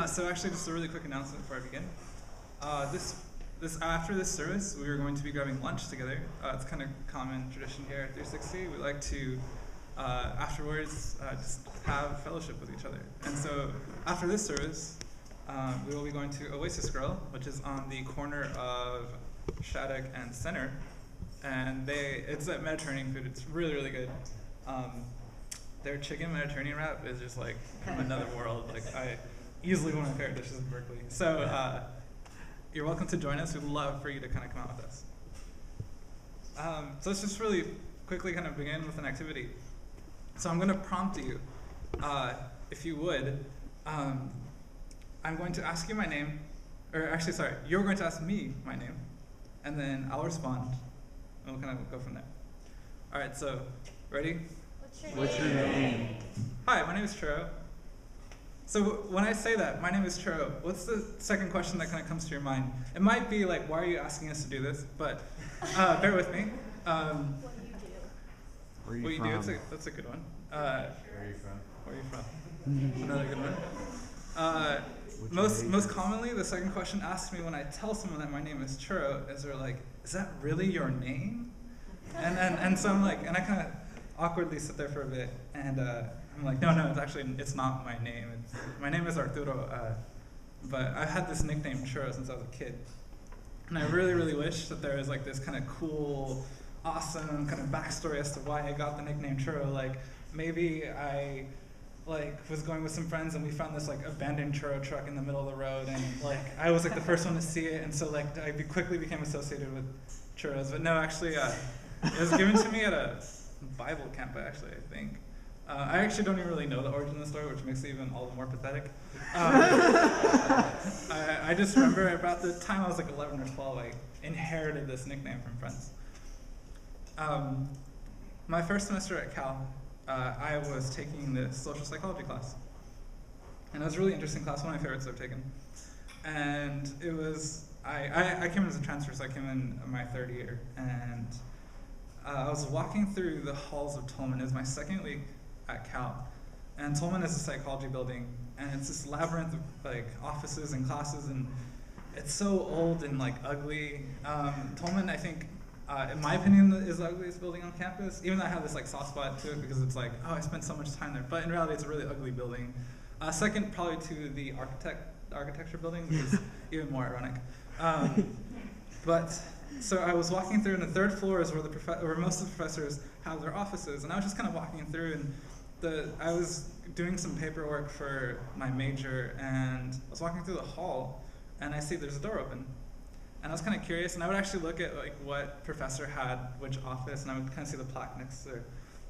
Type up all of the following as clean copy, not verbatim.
So actually, just a really quick announcement before I begin. After this service, we are going to be grabbing lunch together. It's kind of common tradition here at 360. We like to, afterwards, just have fellowship with each other. And so after this service, we will be going to Oasis Grill, which is on the corner of Shattuck and Center. And it's a Mediterranean food. It's really, really good. Their chicken Mediterranean wrap is just like from another world. Like easily one of my favorite dishes in Berkeley. So you're welcome to join us. We'd love for you to kind of come out with us. So let's just really quickly kind of begin with an activity. So I'm going to prompt you, if you would. I'm going to ask you my name, or actually, sorry, you're going to ask me my name, and then I'll respond, and we'll kind of go from there. All right, so ready? What's your name? Hi, my name is Churro. So when I say that, my name is Churro, what's the second question that kind of comes to your mind? It might be like, why are you asking us to do this? But bear with me. Where What you you from? do, that's a good one. Where are you from? Where are you from? Another good one. Most commonly, the second question asked me when I tell someone that my name is Churro is they're like, is that really your name? And so I'm like, and I kind of awkwardly sit there for a bit, and I'm like, no, it's not my name. My name is Arturo, but I've had this nickname Churro since I was a kid. And I really, really wish that there was like this kind of cool, awesome kind of backstory as to why I got the nickname Churro. Like maybe I was going with some friends and we found this like abandoned churro truck in the middle of the road, and like I was like the first one to see it, and so like I quickly became associated with churros. But no, actually, it was given to me at a Bible camp, actually, I think. I actually don't even really know the origin of the story, which makes it even all the more pathetic. I just remember about the time I was like 11 or 12, I inherited this nickname from friends. My first semester at Cal, I was taking this social psychology class. And it was a really interesting class, one of my favorites I've taken. And it was, I came in as a transfer, so I came in my third year. And I was walking through the halls of Tolman. It was my second week at Cal. And Tolman is a psychology building, and it's this labyrinth of like offices and classes, and it's so old and like ugly. Tolman, I think, in my opinion, is the ugliest building on campus, even though I have this like soft spot to it because it's like, oh, I spent so much time there. But in reality, it's a really ugly building. Second, probably to the architecture building, which is even more ironic. So I was walking through, and the third floor is where most of the professors have their offices, and I was just kind of walking through, and I was doing some paperwork for my major, and I was walking through the hall, and I see there's a door open. And I was kind of curious, and I would actually look at like what professor had which office, and I would kind of see the plaque next to the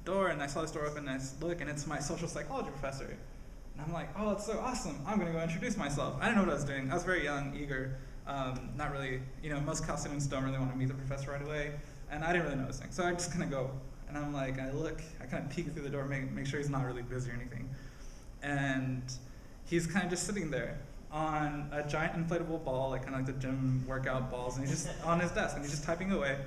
door, and I saw this door open, and I look, and it's my social psychology professor. And I'm like, oh, that's so awesome. I'm going to go introduce myself. I didn't know what I was doing. I was very young, eager, not really, most Cal students don't really want to meet the professor right away, and I didn't really know this thing. So I just kind of go, and I'm like, I kind of peek through the door, make sure he's not really busy or anything. And he's kind of just sitting there on a giant inflatable ball, like kind of like the gym workout balls, and he's just on his desk, and he's just typing away.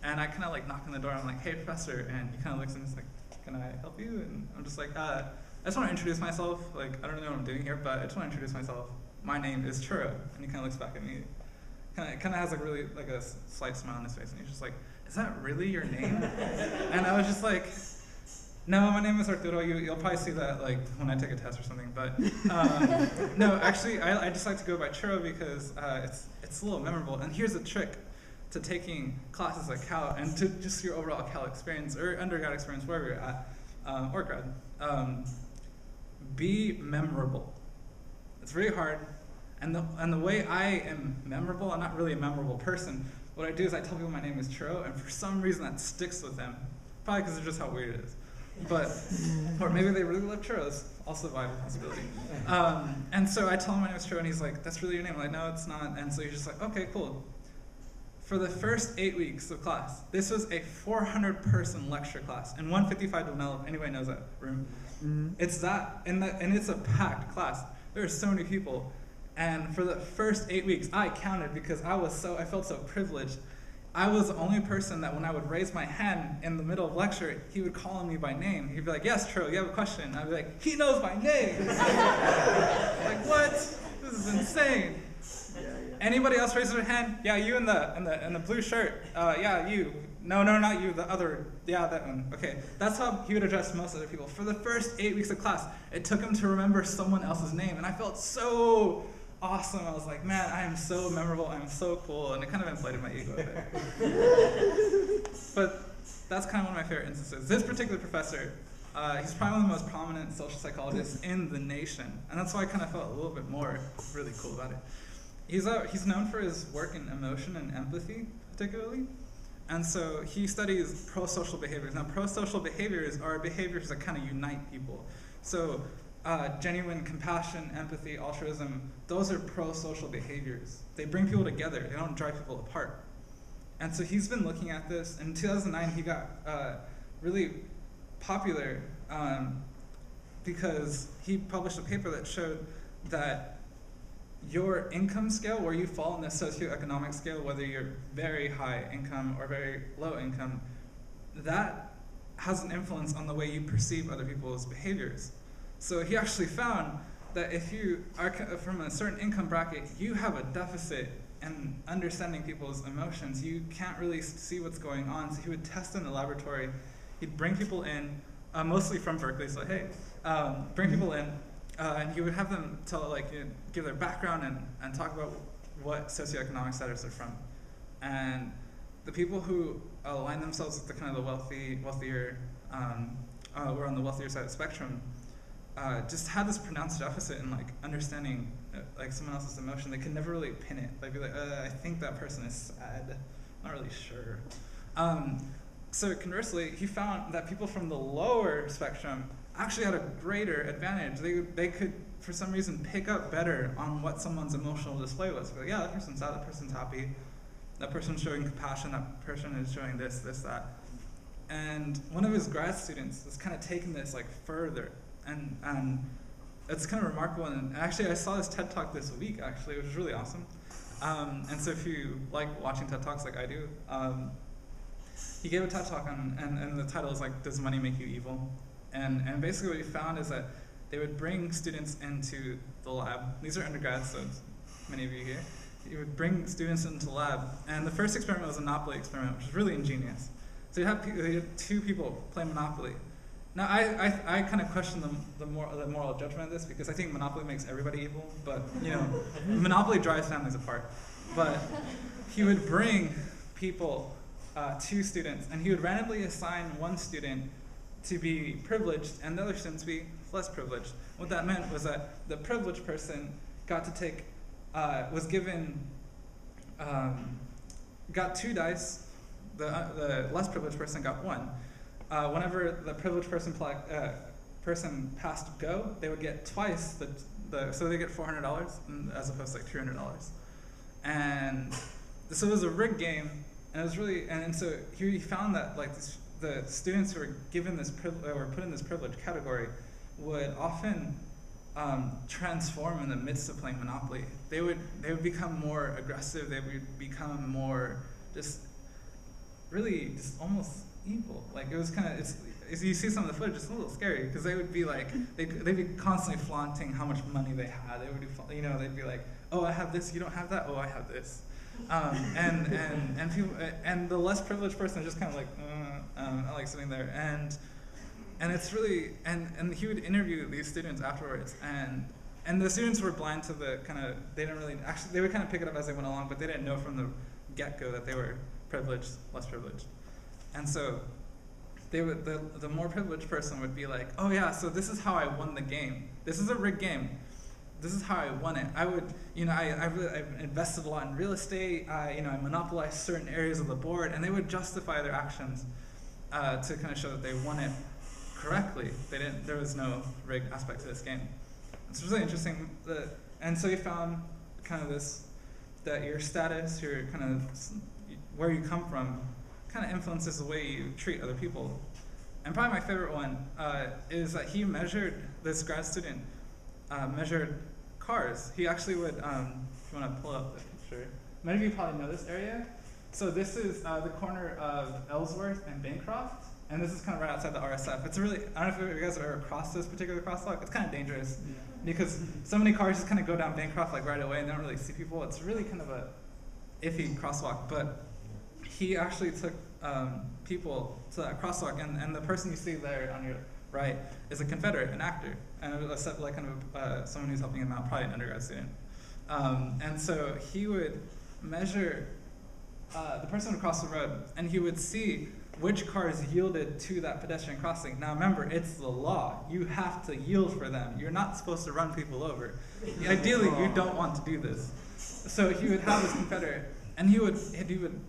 And I kind of like knock on the door, I'm like, hey, professor, and he kind of looks and he's like, can I help you? And I'm just like, I just want to introduce myself. Like, I don't really know what I'm doing here, but I just want to introduce myself. My name is Churro. And he kind of looks back at me. Kind of has like really like a slight smile on his face, and he's just like, is that really your name? And I was just like, no, my name is Arturo. You'll probably see that like when I take a test or something. But no, actually, I just like to go by Churro because it's a little memorable. And here's the trick to taking classes at Cal and to just your overall Cal experience or undergrad experience, wherever you're at, or grad. Be memorable. It's really hard. And the way I am memorable, I'm not really a memorable person. What I do is I tell people my name is Churro, and for some reason that sticks with them. Probably because of just how weird it is. But, or maybe they really love churros, also a viable possibility. And so I tell him my name is Churro, and he's like, that's really your name? I'm like, no, it's not. And so he's just like, okay, cool. For the first 8 weeks of class, this was a 400-person lecture class, and 155 to develop, anybody knows that room. Mm-hmm. It's that, and it's a packed class. There are so many people. And for the first 8 weeks, I counted because I felt so privileged. I was the only person that when I would raise my hand in the middle of lecture, he would call on me by name. He'd be like, yes, Churro, you have a question. And I'd be like, he knows my name. Like, what? is insane. Anybody else raise their hand? Yeah, you in the blue shirt. Yeah, you. No, not you. The other. Yeah, that one. Okay, that's how he would address most other people. For the first 8 weeks of class, it took him to remember someone else's name, and I felt so awesome. I was like, man, I am so memorable. I'm so cool, and it kind of inflated my ego a bit. But that's kind of one of my favorite instances. This particular professor, he's probably one of the most prominent social psychologists in the nation, and that's why I kind of felt a little bit more really cool about it. He's known for his work in emotion and empathy, particularly. And so he studies pro-social behaviors. Now, pro-social behaviors are behaviors that kind of unite people. So genuine compassion, empathy, altruism, those are pro-social behaviors. They bring people together. They don't drive people apart. And so he's been looking at this. In 2009, he got really popular because he published a paper that showed that your income scale, where you fall in the socioeconomic scale, whether you're very high income or very low income, that has an influence on the way you perceive other people's behaviors. So he actually found that if you are from a certain income bracket, you have a deficit in understanding people's emotions. You can't really see what's going on. So he would test in the laboratory. He'd bring people in, mostly from Berkeley, so hey, bring people in, and he would have them give their background and talk about what socioeconomic status they're from. And the people who align themselves with the kind of the wealthier, were on the wealthier side of the spectrum, just had this pronounced deficit in understanding someone else's emotion. They could never really pin it. They'd be like, I think that person is sad. Not really sure. So conversely, he found that people from the lower spectrum actually had a greater advantage. They could, for some reason, pick up better on what someone's emotional display was. Like, yeah, that person's sad, that person's happy, that person's showing compassion, that person is showing this, that. And one of his grad students was kind of taking this further, and it's kind of remarkable. And actually, I saw this TED Talk this week, actually, which was really awesome. And so if you like watching TED Talks like I do, he gave a TED Talk and the title is Does Money Make You Evil? And basically what he found is that they would bring students into the lab. These are undergrads, so many of you here. He would bring students into the lab, and the first experiment was a Monopoly experiment, which was really ingenious. So they had two people play Monopoly. Now I kind of question the moral judgment of this, because I think Monopoly makes everybody evil, but Monopoly drives families apart. But he would bring people, two students, and he would randomly assign one student to be privileged and the other students to be less privileged. What that meant was that the privileged person got to take, was given, got 2 dice, the less privileged person got 1. Whenever the privileged person passed go, they would get twice so they get $400 as opposed to $200. And so it was a rigged game, and it was really, and so he found that the students who were given this were put in this privileged category would often transform in the midst of playing Monopoly. They would become more aggressive. They would become more just almost evil. It was kind of, as you see some of the footage, it's a little scary, because they would be they'd be constantly flaunting how much money they had. They would they'd be like, oh, I have this, you don't have that. Oh, I have this. And people, and the less privileged person is just kind of sitting there, and it's really, and he would interview these students afterwards, and the students were blind to the they didn't really, actually they would kind of pick it up as they went along, but they didn't know from the get-go that they were privileged, less privileged. And so they would, the more privileged person would be like, oh yeah, so this is how I won the game. This is a rigged game. This is how I won it. I would, I've invested a lot in real estate. I monopolized certain areas of the board, and they would justify their actions to kind of show that they won it correctly. There was no rigged aspect to this game. It's really interesting. And so he found kind of this, that your status, your kind of where you come from, kind of influences the way you treat other people. And probably my favorite one is that he measured, this grad student measured cars. He actually would, if you want to pull up the picture, many of you probably know this area. So this is the corner of Ellsworth and Bancroft. and this is kind of right outside the RSF. It's really, I don't know if you guys have ever crossed this particular crosswalk. It's kind of dangerous because so many cars just kind of go down Bancroft like right away and they don't really see people. It's really kind of a iffy crosswalk, but he actually took people to that crosswalk, and the person you see there on your right is a Confederate, an actor, and it was like kind of someone who's helping him out, probably an undergrad student. And so he would measure the person would cross the road, and he would see which cars yielded to that pedestrian crossing. Now remember, it's the law. You have to yield for them. You're not supposed to run people over. Ideally, you don't want to do this. So he would have this Confederate, and he would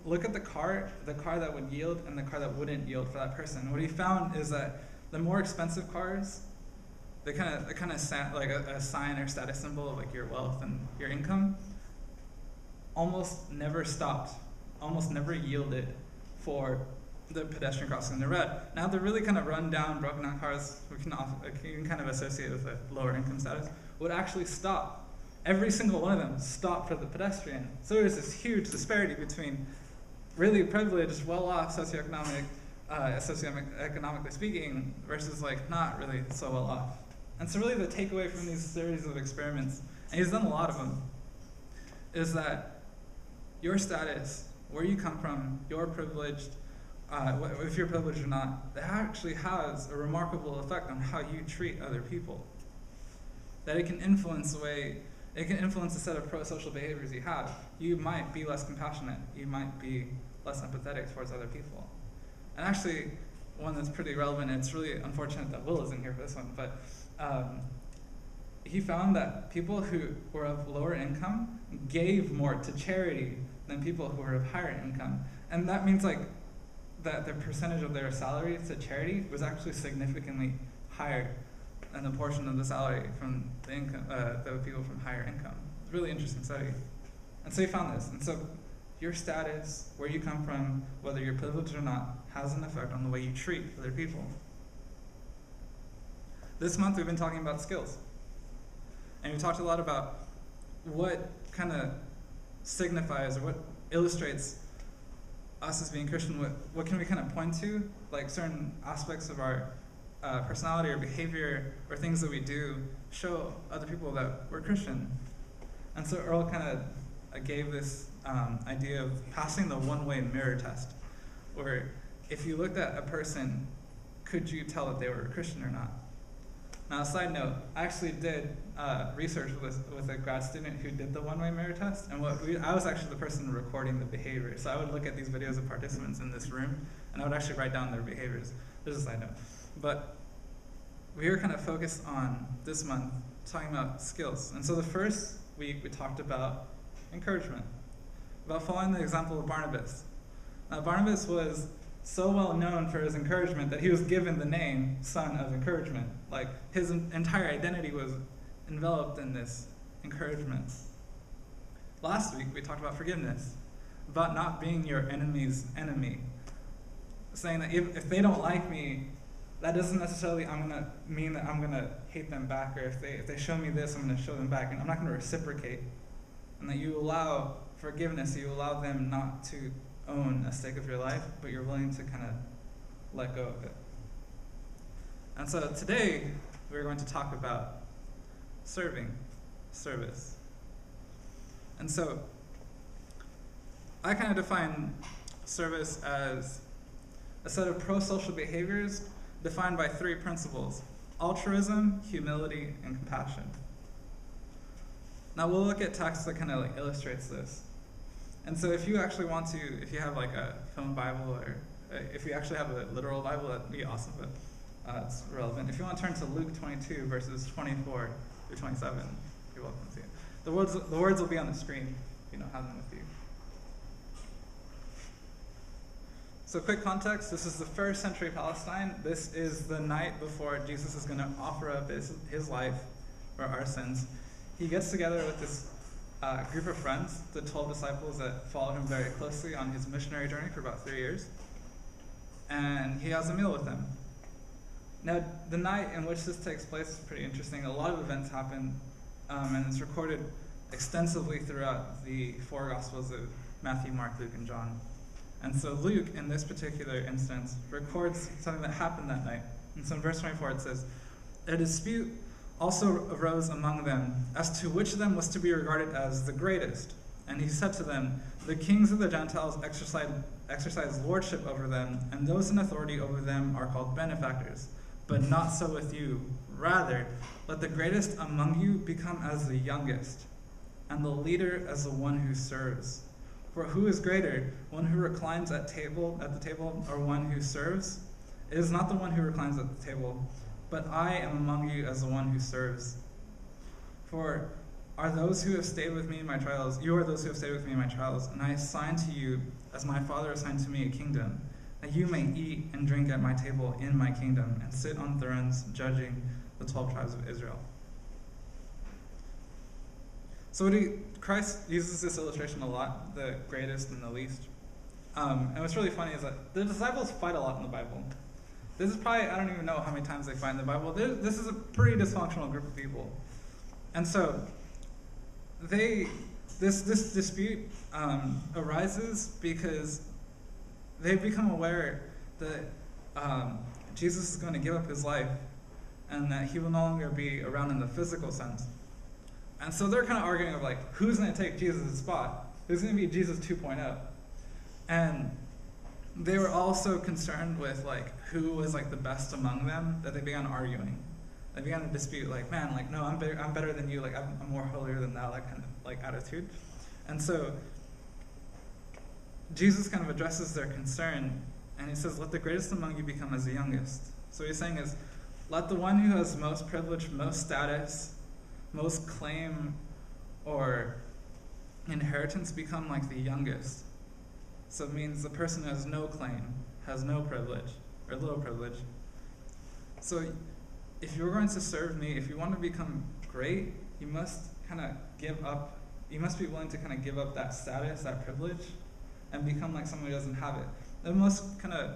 look at the car that would yield and the car that wouldn't yield for that person. What he found is that the more expensive cars, they kind of like a sign or status symbol of like your wealth and your income, almost never stopped, almost never yielded for the pedestrian crossing the road. Now the really kind of run down, broken down cars you can kind of associate with a lower income status would actually stop. Every single one of them stopped for the pedestrian. So there's this huge disparity between really privileged, well-off socioeconomically speaking, versus like not really so well off. And so really the takeaway from these series of experiments, and he's done a lot of them, is that your status, where you come from, your privileged, if you're privileged or not, that actually has a remarkable effect on how you treat other people. That it can influence the set of pro-social behaviors you have. You might be less compassionate. You might be less empathetic towards other people. And actually, one that's pretty relevant, and it's really unfortunate that Will isn't here for this one, but he found that people who were of lower income gave more to charity than people who were of higher income. And that means like that the percentage of their salary to charity was actually significantly higher than the portion of the salary from the income, the people from higher income. It's a really interesting study. And so he found this. And so your status, where you come from, whether you're privileged or not, has an effect on the way you treat other people. This month we've been talking about skills. And we talked a lot about what kind of signifies or what illustrates us as being Christian. What can we kind of point to, like certain aspects of our personality or behavior or things that we do show other people that we're Christian. And so Earl kind of gave this idea of passing the one-way mirror test, where if you looked at a person, could you tell that they were a Christian or not? Now, a side note, I actually did research with a grad student who did the one-way mirror test, and I was actually the person recording the behavior. So I would look at these videos of participants in this room, and I would actually write down their behaviors. There's a side note. But we were kind of focused on, this month, talking about skills. And so the first week we talked about encouragement, about following the example of Barnabas. Now Barnabas was so well known for his encouragement that he was given the name Son of Encouragement. Like his entire identity was enveloped in this encouragement. Last week we talked about forgiveness, about not being your enemy's enemy. Saying that if they don't like me, that doesn't necessarily mean that I'm going to hate them back, or if they show me this, I'm going to show them back, and I'm not going to reciprocate. And that you allow forgiveness, you allow them not to own a stake of your life, but you're willing to kind of let go of it. And so today, we're going to talk about service. And so, I kind of define service as a set of pro-social behaviors defined by three principles: altruism, humility, and compassion. Now we'll look at text that kind of like illustrates this. And so if you actually want to, if you have like a phone Bible, or if you actually have a literal Bible, that'd be awesome, but it's relevant. If you want to turn to Luke 22, verses 24 through 27, you're welcome to see it. The words will be on the screen if you don't have them with you. So quick context, this is the 1st century Palestine. This is the night before Jesus is going to offer up his life for our sins. He gets together with this group of friends, the 12 disciples that follow him very closely on his missionary journey for about 3 years. And he has a meal with them. Now, the night in which this takes place is pretty interesting. A lot of events happen, and it's recorded extensively throughout the 4 Gospels of Matthew, Mark, Luke, and John. And so Luke, in this particular instance, records something that happened that night. And so in verse 24 it says, "A dispute also arose among them as to which of them was to be regarded as the greatest. And he said to them, the kings of the Gentiles exercise lordship over them, and those in authority over them are called benefactors. But not so with you. Rather, let the greatest among you become as the youngest, and the leader as the one who serves. For who is greater, one who reclines at the table, or one who serves? It is not the one who reclines at the table, but I am among you as the one who serves. For you are those who have stayed with me in my trials, and I assign to you, as my Father assigned to me, a kingdom, that you may eat and drink at my table in my kingdom, and sit on thrones judging the 12 tribes of Israel." So Christ uses this illustration a lot, the greatest and the least. And what's really funny is that the disciples fight a lot in the Bible. This is probably, I don't even know how many times they fight in the Bible. This is a pretty dysfunctional group of people. And so this dispute arises because they've become aware that Jesus is going to give up his life and that he will no longer be around in the physical sense. And so they're kind of arguing of like, who's going to take Jesus' spot? Who's going to be Jesus 2.0? And they were also concerned with like who was like the best among them, that they began arguing. They began to dispute like, man, like, no, I'm better than you, like I'm more holier than thou, that kind of like attitude. And so Jesus kind of addresses their concern, and he says, let the greatest among you become as the youngest. So what he's saying is, let the one who has most privilege, most status, most claim or inheritance become like the youngest. So it means the person who has no claim, has no privilege, or little privilege. So if you're going to serve me, if you want to become great, you must kind of give up, you must be willing to kind of give up that status, that privilege, and become like someone who doesn't have it. The most kind of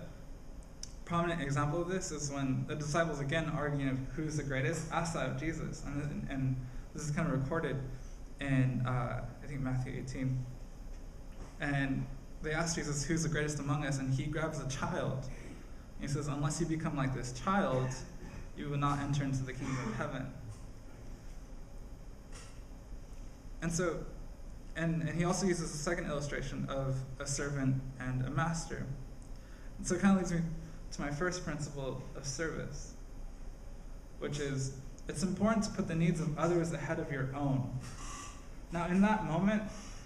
prominent example of this is when the disciples, again arguing of who's the greatest, asked that of Jesus. And this is kind of recorded in, I think, Matthew 18. And they asked Jesus, who's the greatest among us? And he grabs a child. He says, unless you become like this child, you will not enter into the kingdom of heaven. And so, and he also uses a second illustration of a servant and a master. And so it kind of leads me to my first principle of service, which is it's important to put the needs of others ahead of your own. Now, in that moment,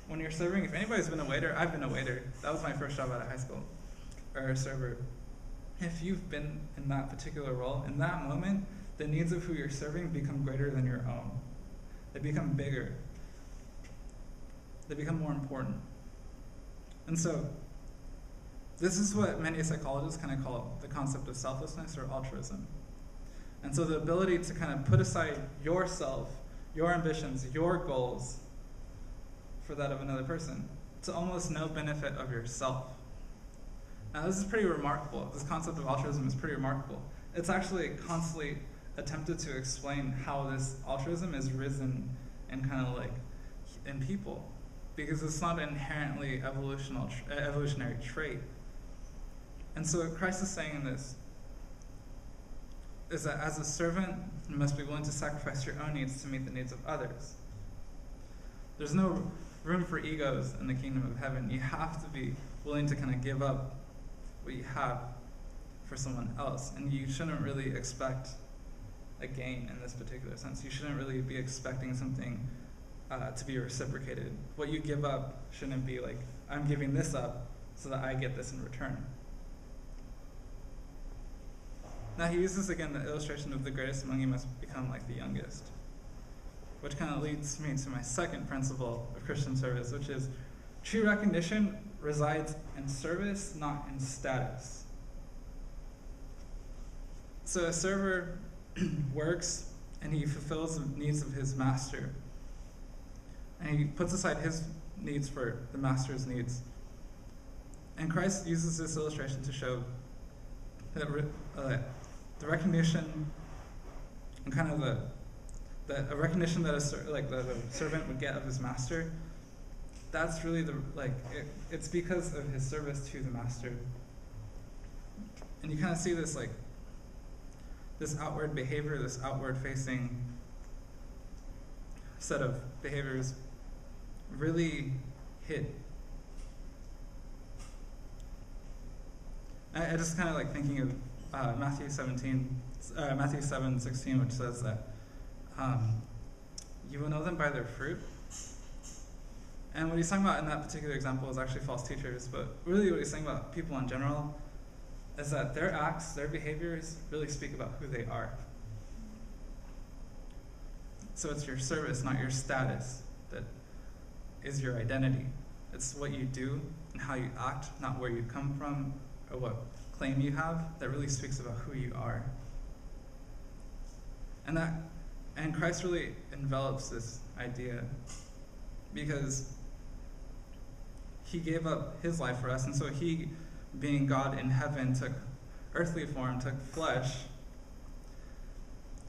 when you're serving, if anybody's been a waiter, I've been a waiter. That was my first job out of high school, or a server. If you've been in that particular role, in that moment, the needs of who you're serving become greater than your own. They become bigger. They become more important. And so, this is what many psychologists kind of call the concept of selflessness or altruism. And so the ability to kind of put aside yourself, your ambitions, your goals for that of another person, to almost no benefit of yourself. Now this is pretty remarkable. This concept of altruism is pretty remarkable. It's actually constantly attempted to explain how this altruism is risen and kind of like in people, because it's not an inherently evolutionary trait. And so what Christ is saying in this is that as a servant, you must be willing to sacrifice your own needs to meet the needs of others. There's no room for egos in the kingdom of heaven. You have to be willing to kind of give up what you have for someone else. And you shouldn't really expect a gain in this particular sense. You shouldn't really be expecting something to be reciprocated. What you give up shouldn't be like, I'm giving this up so that I get this in return. Now he uses again the illustration of the greatest among you must become like the youngest, which kind of leads me to my second principle of Christian service, which is true recognition resides in service, not in status. So a server works and he fulfills the needs of his master, and he puts aside his needs for the master's needs. And Christ uses this illustration to show that the recognition and kind of a recognition that a servant would get of his master that's really it's because of his service to the master. And you kind of see this this outward behavior, this outward facing set of behaviors really hit. I just kind of thinking of Matthew 7:16, which says that you will know them by their fruit. And what he's talking about in that particular example is actually false teachers, but really what he's saying about people in general is that their acts, their behaviors really speak about who they are. So it's your service, not your status, that is your identity. It's what you do and how you act, not where you come from or what claim you have, that really speaks about who you are. And Christ really envelops this idea because he gave up his life for us, and so he, being God in heaven, took earthly form, took flesh.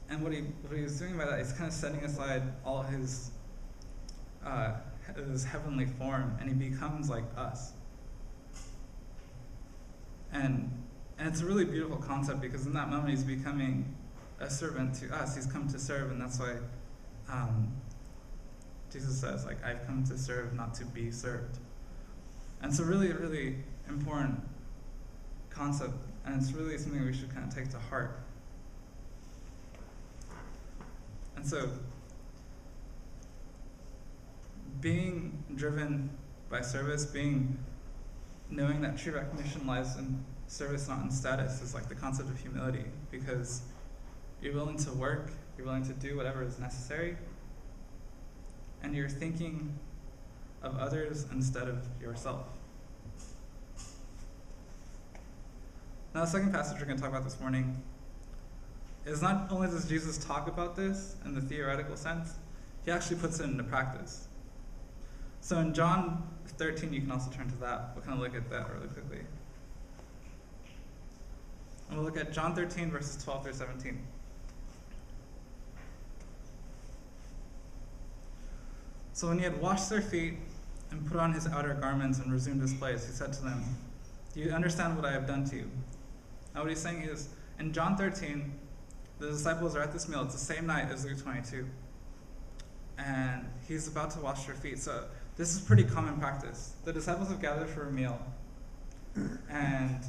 And what he was doing by that is kind of setting aside all his heavenly form, and he becomes like us. And it's a really beautiful concept, because in that moment he's becoming a servant to us. He's come to serve, and that's why Jesus says, I've come to serve, not to be served. And so really, really important concept, and it's really something we should kind of take to heart. And so, being driven by service, knowing that true recognition lies in service, not in status, is the concept of humility, because you're willing to work, you're willing to do whatever is necessary, and you're thinking of others instead of yourself. Now, the second passage we're going to talk about this morning is not only does Jesus talk about this in the theoretical sense, he actually puts it into practice. So in John 13, you can also turn to that. We'll kind of look at that really quickly. And we'll look at John 13, verses 12 through 17. So when he had washed their feet and put on his outer garments and resumed his place, he said to them, "Do you understand what I have done to you?" Now what he's saying is, in John 13, the disciples are at this meal. It's the same night as Luke 22. And he's about to wash their feet. So this is pretty common practice. The disciples have gathered for a meal. And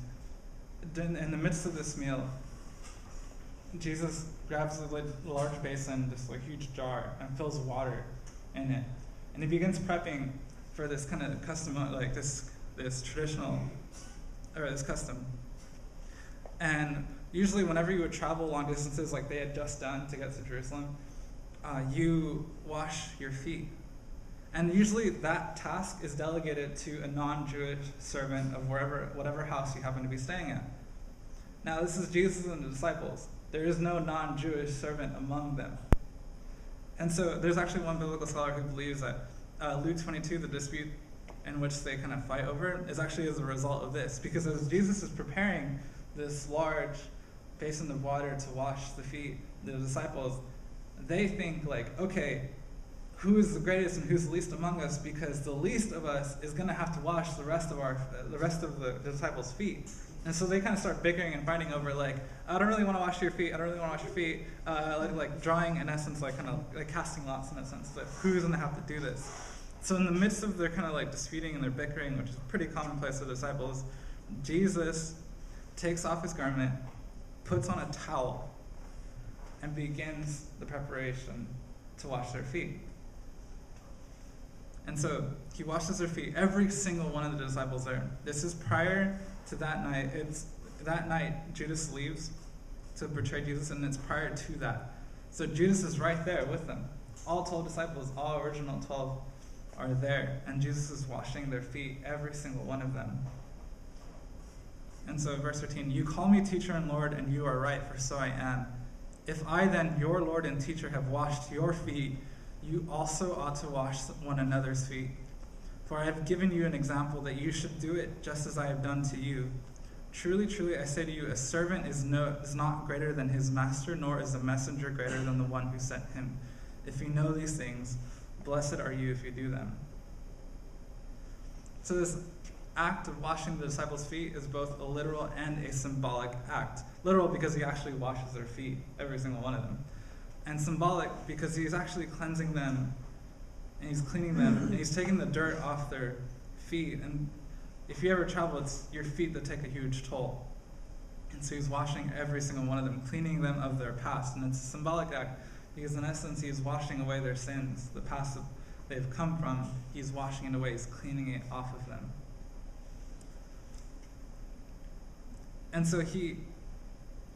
in the midst of this meal, Jesus grabs a large basin, just a huge jar, and fills water in it. And he begins prepping for this kind of custom, this traditional, or this custom. And usually whenever you would travel long distances like they had just done to get to Jerusalem, you wash your feet. And usually that task is delegated to a non-Jewish servant of whatever house you happen to be staying at. Now this is Jesus and the disciples. There is no non-Jewish servant among them. And so there's actually one biblical scholar who believes that Luke 22, the dispute in which they kind of fight over, is actually as a result of this. Because as Jesus is preparing this large basin of water to wash the feet, the disciples, they think okay, who is the greatest and who's the least among us? Because the least of us is going to have to wash the rest of the disciples' feet. And so they kind of start bickering and fighting over I don't really want to wash your feet. I don't really want to wash your feet. Drawing in essence, kind of casting lots in a sense, that who's going to have to do this. So in the midst of their kind of disputing and their bickering, which is pretty commonplace with disciples, Jesus takes off his garment, puts on a towel, and begins the preparation to wash their feet. And so he washes their feet, every single one of the disciples there. This is prior to that night. It's that night Judas leaves to betray Jesus, and it's prior to that. So Judas is right there with them. All 12 disciples, all original 12 are there, and Jesus is washing their feet, every single one of them. And so verse 13, "You call me teacher and Lord, and you are right, for so I am. If I then, your Lord and teacher, have washed your feet, you also ought to wash one another's feet. For I have given you an example that you should do it just as I have done to you. Truly, truly, I say to you, a servant is not greater than his master, nor is a messenger greater than the one who sent him. If you know these things, blessed are you if you do them." So this act of washing the disciples' feet is both a literal and a symbolic act. Literal because he actually washes their feet, every single one of them. And symbolic because he's actually cleansing them, and he's cleaning them, and he's taking the dirt off their feet. And if you ever travel, it's your feet that take a huge toll. And so he's washing every single one of them, cleaning them of their past. And it's a symbolic act because in essence he's washing away their sins, the past that they've come from. He's washing it away, he's cleaning it off of them. And so he,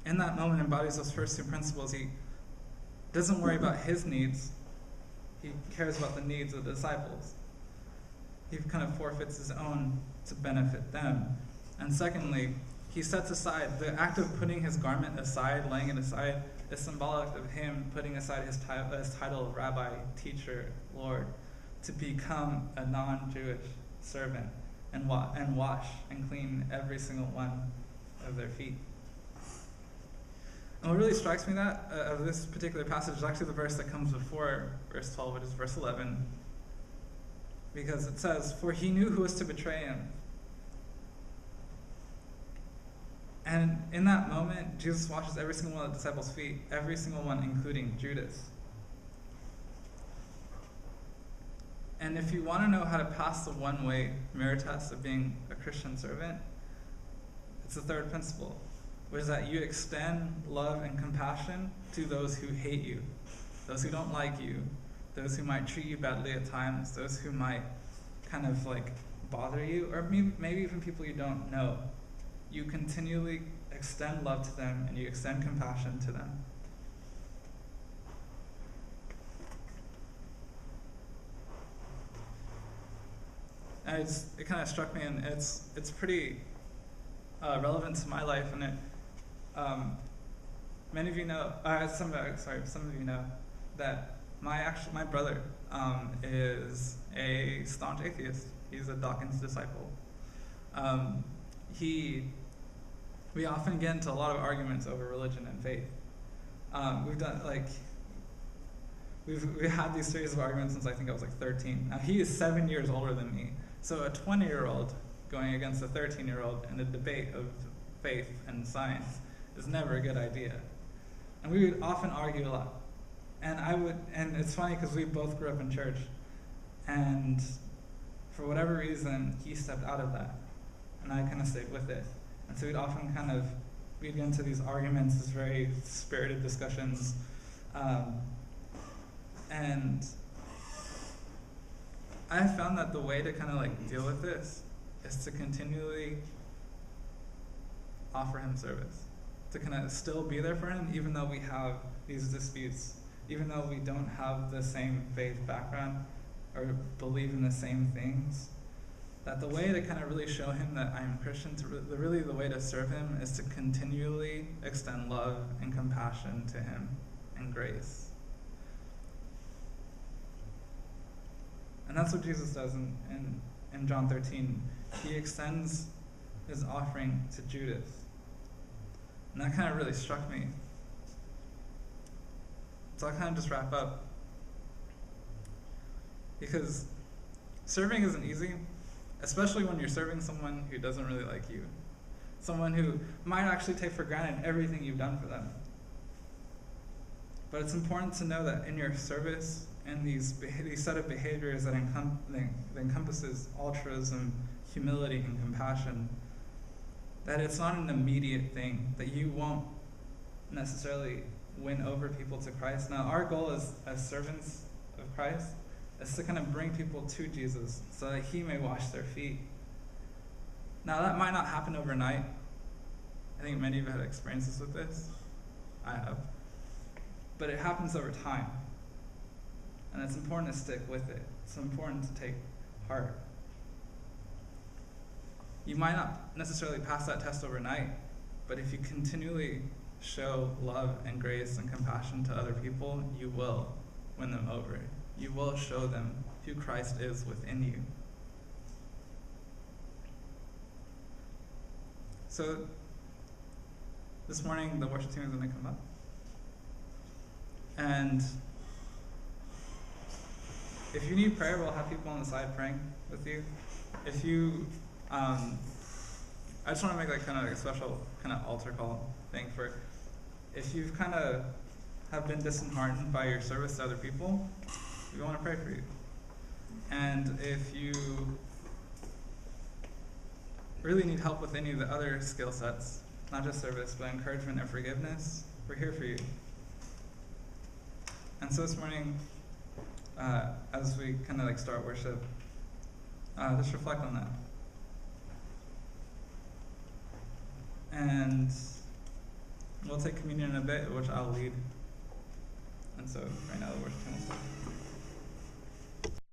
in that moment, embodies those first two principles. He doesn't worry about his needs. He cares about the needs of the disciples. He kind of forfeits his own to benefit them. And secondly, he sets aside, the act of putting his garment aside, laying it aside, is symbolic of him putting aside his title of rabbi, teacher, Lord, to become a non-Jewish servant and wash and clean every single one of their feet. And what really strikes me of this particular passage is actually the verse that comes before verse 12, which is verse 11. Because it says, "For he knew who was to betray him." And in that moment, Jesus washes every single one of the disciples' feet, every single one, including Judas. And if you want to know how to pass the one-way mirror test of being a Christian servant, it's the third principle, which is that you extend love and compassion to those who hate you, those who don't like you, those who might treat you badly at times, those who might kind of like bother you, or maybe even people you don't know. You continually extend love to them and you extend compassion to them. And it kind of struck me, and it's pretty relevant to my life, and it many of you know, some of you know that my brother is a staunch atheist. He's a Dawkins disciple. We often get into a lot of arguments over religion and faith. We've had these series of arguments since I think I was like 13. Now he is 7 years older than me, so a 20-year-old going against a 13-year-old in a debate of faith and science is never a good idea. And we would often argue a lot. And it's funny because we both grew up in church, and for whatever reason, he stepped out of that, and I kind of stayed with it. And so we'd often we'd get into these arguments, these very spirited discussions, and I have found that the way to kind of deal with this is to continually offer him service, to kind of still be there for him, even though we have these disputes, even though we don't have the same faith background or believe in the same things. That the way to kind of really show him that I am Christian, really the way to serve him is to continually extend love and compassion to him and grace. And that's what Jesus does in John 13. He extends his offering to Judas. And that kind of really struck me. So I'll kind of just wrap up. Because serving isn't easy, especially when you're serving someone who doesn't really like you. Someone who might actually take for granted everything you've done for them. But it's important to know that in your service and these set of behaviors that encompasses altruism, humility, and compassion, that it's not an immediate thing, that you won't necessarily win over people to Christ. Now, our goal as servants of Christ is to kind of bring people to Jesus so that he may wash their feet. Now, that might not happen overnight. I think many of you have experiences with this. I have. But it happens over time. And it's important to stick with it. It's important to take heart. You might not necessarily pass that test overnight, but if you continually show love and grace and compassion to other people, you will win them over. You will show them who Christ is within you. So this morning, the worship team is going to come up. And if you need prayer, we'll have people on the side praying with you. if you, I just want to make like kind of like a special kind of altar call thing for, if you've kind of have been disheartened by your service to other people, we want to pray for you. And if you really need help with any of the other skill sets, not just service, but encouragement and forgiveness, we're here for you. And so this morning, as we kind of like start worship, just reflect on that. And we'll take communion in a bit, which I'll lead. And so right now the worship team will start.